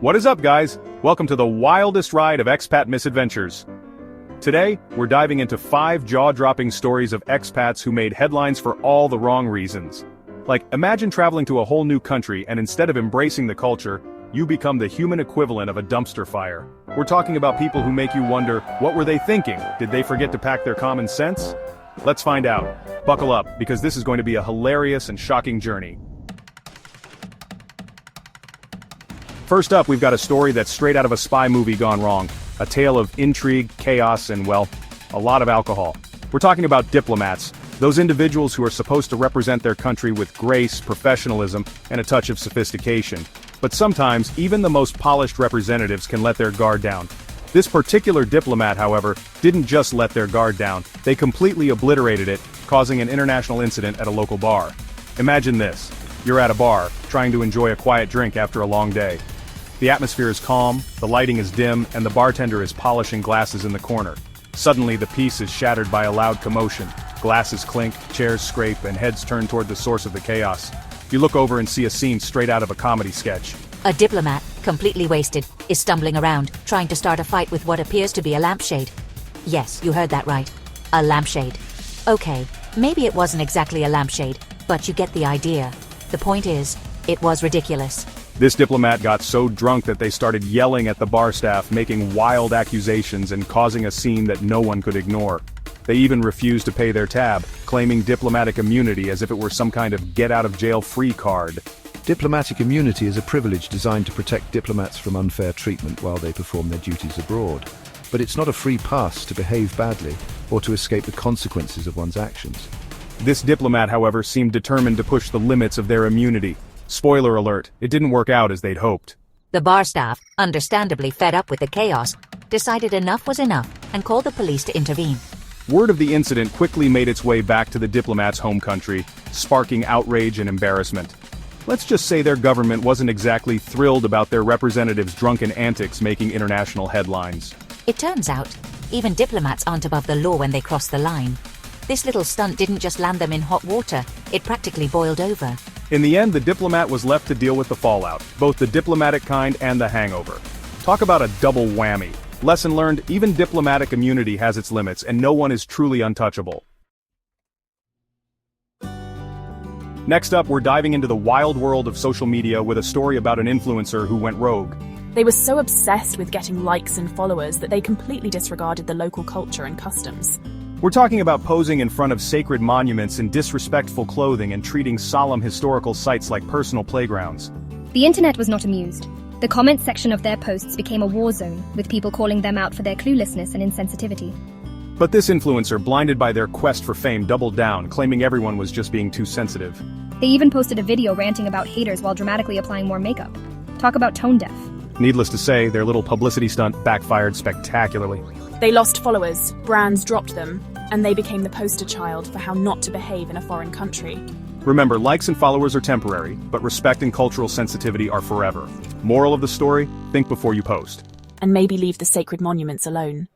What is up, guys? Welcome to the wildest ride of expat misadventures. Today, we're diving into 5 jaw-dropping stories of expats who made headlines for all the wrong reasons. Like, imagine traveling to a whole new country and instead of embracing the culture, you become the human equivalent of a dumpster fire. We're talking about people who make you wonder, what were they thinking? Did they forget to pack their common sense? Let's find out. Buckle up, because this is going to be a hilarious and shocking journey. First up, we've got a story that's straight out of a spy movie gone wrong. A tale of intrigue, chaos, and, well, a lot of alcohol. We're talking about diplomats, those individuals who are supposed to represent their country with grace, professionalism, and a touch of sophistication. But sometimes, even the most polished representatives can let their guard down. This particular diplomat, however, didn't just let their guard down, they completely obliterated it, causing an international incident at a local bar. Imagine this. You're at a bar, trying to enjoy a quiet drink after a long day. The atmosphere is calm, the lighting is dim, and the bartender is polishing glasses in the corner. Suddenly, the peace is shattered by a loud commotion. Glasses clink, chairs scrape, and heads turn toward the source of the chaos. You look over and see a scene straight out of a comedy sketch. A diplomat, completely wasted, is stumbling around, trying to start a fight with what appears to be a lampshade. Yes, you heard that right. A lampshade. Okay, maybe it wasn't exactly a lampshade, but you get the idea. The point is, it was ridiculous. This diplomat got so drunk that they started yelling at the bar staff, making wild accusations and causing a scene that no one could ignore. They even refused to pay their tab, claiming diplomatic immunity as if it were some kind of get-out-of-jail-free card. Diplomatic immunity is a privilege designed to protect diplomats from unfair treatment while they perform their duties abroad. But it's not a free pass to behave badly or to escape the consequences of one's actions. This diplomat, however, seemed determined to push the limits of their immunity. Spoiler alert, it didn't work out as they'd hoped. The bar staff, understandably fed up with the chaos, decided enough was enough and called the police to intervene. Word of the incident quickly made its way back to the diplomat's home country, sparking outrage and embarrassment. Let's just say their government wasn't exactly thrilled about their representatives' drunken antics making international headlines. It turns out, even diplomats aren't above the law when they cross the line. This little stunt didn't just land them in hot water, it practically boiled over. In the end, the diplomat was left to deal with the fallout, both the diplomatic kind and the hangover. Talk about a double whammy. Lesson learned, even diplomatic immunity has its limits and no one is truly untouchable. Next up, we're diving into the wild world of social media with a story about an influencer who went rogue. They were so obsessed with getting likes and followers that they completely disregarded the local culture and customs. We're talking about posing in front of sacred monuments in disrespectful clothing and treating solemn historical sites like personal playgrounds. The internet was not amused. The comments section of their posts became a war zone, with people calling them out for their cluelessness and insensitivity. But this influencer, blinded by their quest for fame, doubled down, claiming everyone was just being too sensitive. They even posted a video ranting about haters while dramatically applying more makeup. Talk about tone deaf. Needless to say, their little publicity stunt backfired spectacularly. They lost followers, brands dropped them, and they became the poster child for how not to behave in a foreign country. Remember, likes and followers are temporary, but respect and cultural sensitivity are forever. Moral of the story, think before you post. And maybe leave the sacred monuments alone.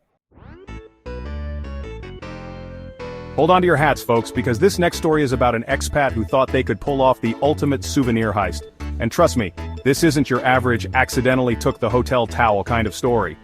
Hold on to your hats, folks, because this next story is about an expat who thought they could pull off the ultimate souvenir heist. And trust me, this isn't your average accidentally took the hotel towel kind of story.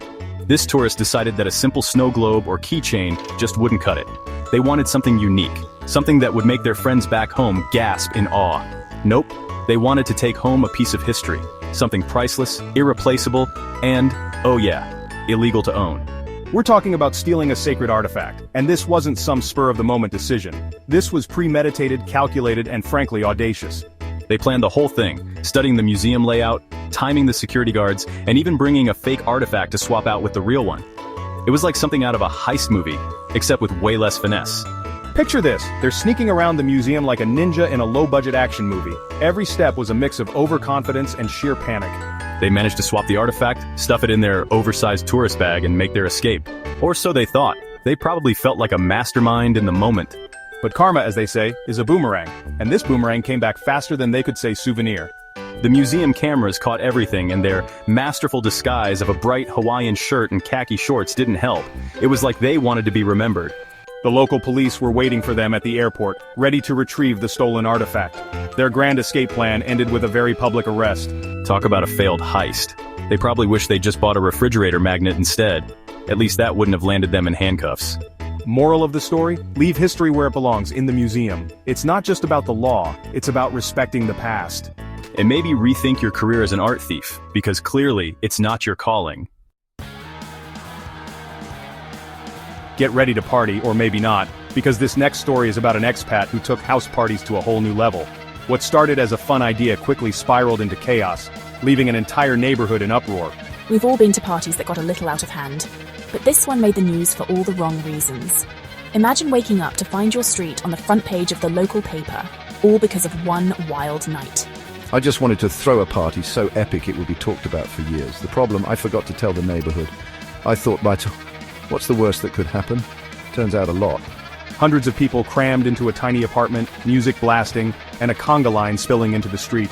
This tourist decided that a simple snow globe or keychain just wouldn't cut it. They wanted something unique, something that would make their friends back home gasp in awe. Nope, they wanted to take home a piece of history, something priceless, irreplaceable, and, oh yeah, illegal to own. We're talking about stealing a sacred artifact, and this wasn't some spur-of-the-moment decision. This was premeditated, calculated, and frankly audacious. They planned the whole thing, studying the museum layout, timing the security guards, and even bringing a fake artifact to swap out with the real one. It was like something out of a heist movie, except with way less finesse. Picture this, they're sneaking around the museum like a ninja in a low-budget action movie. Every step was a mix of overconfidence and sheer panic. They managed to swap the artifact, stuff it in their oversized tourist bag, and make their escape. Or so they thought. They probably felt like a mastermind in the moment. But karma, as they say, is a boomerang, and this boomerang came back faster than they could say souvenir. The museum cameras caught everything, and their masterful disguise of a bright Hawaiian shirt and khaki shorts didn't help. It was like they wanted to be remembered. The local police were waiting for them at the airport, ready to retrieve the stolen artifact. Their grand escape plan ended with a very public arrest. Talk about a failed heist. They probably wish they just bought a refrigerator magnet instead. At least that wouldn't have landed them in handcuffs. Moral of the story? Leave history where it belongs, in the museum. It's not just about the law, it's about respecting the past. And maybe rethink your career as an art thief, because clearly, it's not your calling. Get ready to party, or maybe not, because this next story is about an expat who took house parties to a whole new level. What started as a fun idea quickly spiraled into chaos, leaving an entire neighborhood in uproar. We've all been to parties that got a little out of hand, but this one made the news for all the wrong reasons. Imagine waking up to find your street on the front page of the local paper, all because of one wild night. I just wanted to throw a party so epic it would be talked about for years. The problem, I forgot to tell the neighborhood. I thought what's the worst that could happen? Turns out a lot. Hundreds of people crammed into a tiny apartment, music blasting, and a conga line spilling into the street.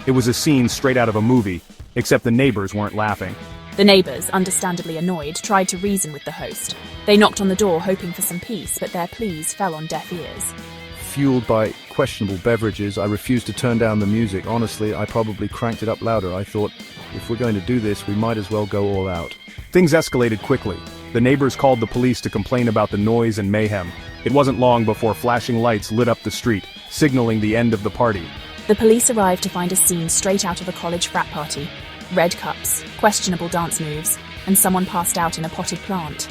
It was a scene straight out of a movie, except the neighbors weren't laughing. The neighbours, understandably annoyed, tried to reason with the host. They knocked on the door hoping for some peace, but their pleas fell on deaf ears. Fueled by questionable beverages, I refused to turn down the music. Honestly, I probably cranked it up louder. I thought, if we're going to do this, we might as well go all out. Things escalated quickly. The neighbors called the police to complain about the noise and mayhem. It wasn't long before flashing lights lit up the street, signaling the end of the party. The police arrived to find a scene straight out of a college frat party. Red cups, questionable dance moves, and someone passed out in a potted plant.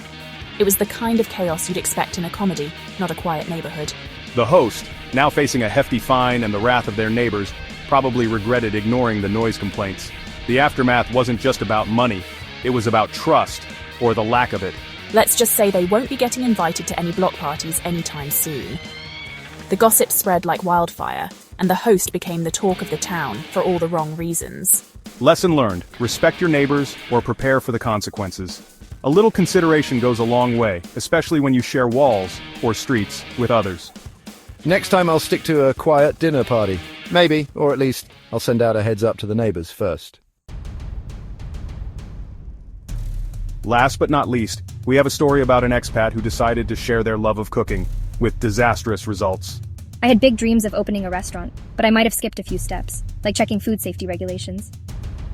It was the kind of chaos you'd expect in a comedy, not a quiet neighborhood. The host, now facing a hefty fine and the wrath of their neighbors, probably regretted ignoring the noise complaints. The aftermath wasn't just about money, it was about trust, or the lack of it. Let's just say they won't be getting invited to any block parties anytime soon. The gossip spread like wildfire, and the host became the talk of the town for all the wrong reasons. Lesson learned, respect your neighbors or prepare for the consequences. A little consideration goes a long way, especially when you share walls or streets with others. Next time I'll stick to a quiet dinner party. Maybe, or at least, I'll send out a heads up to the neighbors first. Last but not least, we have a story about an expat who decided to share their love of cooking, with disastrous results. I had big dreams of opening a restaurant, but I might have skipped a few steps, like checking food safety regulations.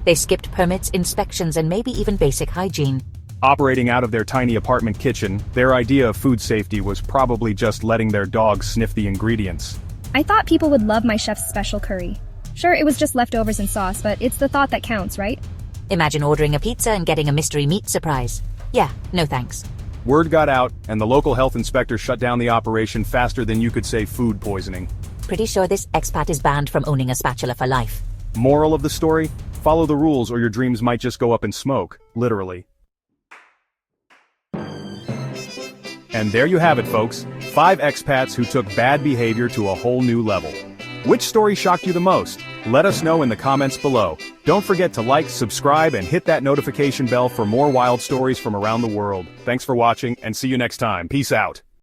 They skipped permits, inspections, and maybe even basic hygiene. Operating out of their tiny apartment kitchen, their idea of food safety was probably just letting their dogs sniff the ingredients. I thought people would love my chef's special curry. Sure, it was just leftovers and sauce, but it's the thought that counts, right? Imagine ordering a pizza and getting a mystery meat surprise. Yeah, no thanks. Word got out, and the local health inspector shut down the operation faster than you could say food poisoning. Pretty sure this expat is banned from owning a spatula for life. Moral of the story? Follow the rules or your dreams might just go up in smoke, literally. And there you have it, folks. 5 expats who took bad behavior to a whole new level. Which story shocked you the most? Let us know in the comments below. Don't forget to like, subscribe, and hit that notification bell for more wild stories from around the world. Thanks for watching, and see you next time. Peace out.